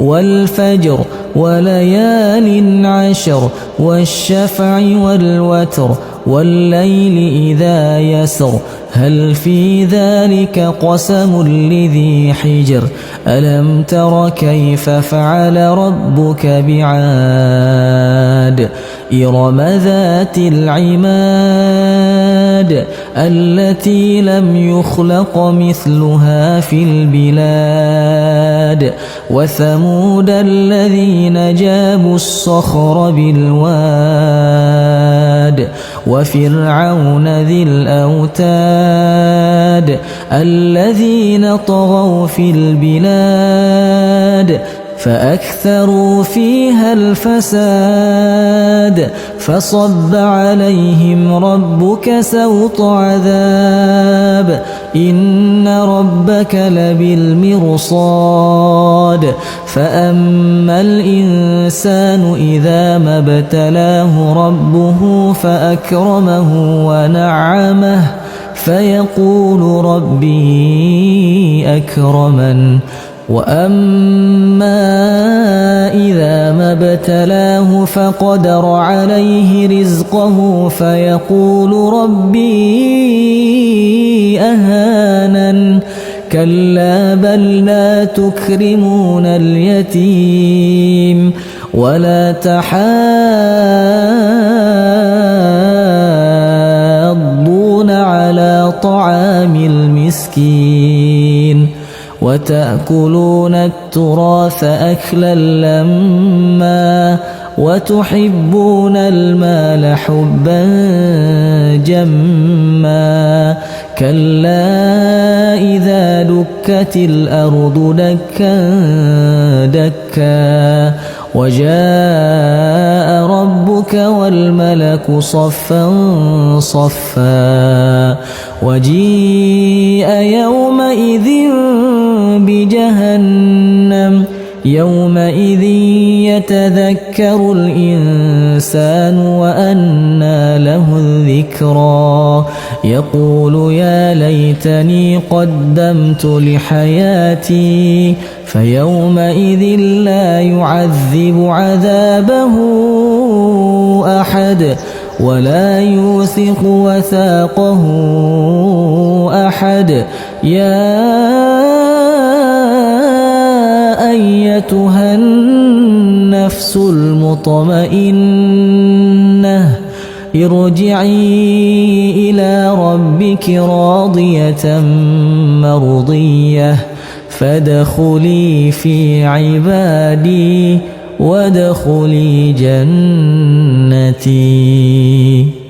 والفجر وليال عشر والشفع والوتر والليل إذا يسر هل في ذلك قسم لذي حجر ألم تر كيف فعل ربك بعاد إرم ذات العماد التي لم يخلق مثلها في البلاد وثمود الذين جابوا الصخر بالواد وفرعون ذي الأوتاد الذين طغوا في البلاد فأكثروا فيها الفساد فصب عليهم ربك سوط عذاب إن ربك لبالمرصاد فأما الإنسان إذا ما ابتلاه ربه فأكرمه ونعمه فيقول ربي أكرمن وأما إذا ما ابتلاه فقدر عليه رزقه فيقول ربي أهانن كلا بل لا تكرمون اليتيم ولا تحاضون على طعام المسكين وتأكلون التراث أكلا لما وتحبون المال حبا جما كلا إذا دكت الأرض دكا دكا وجاء ربك والملك صفا صفا وجيء يومئذ بجهنم يومئذ يتذكر الإنسان وأنى له الذكرى يقول يا ليتني قدمت لحياتي فيومئذ لا يعذب عذابه أحد ولا يوثق وثاقه أحد يا أيتها النفس المطمئنة ارجعي إلى ربك راضية مرضية فادخلي في عبادي وادخلي جنتي.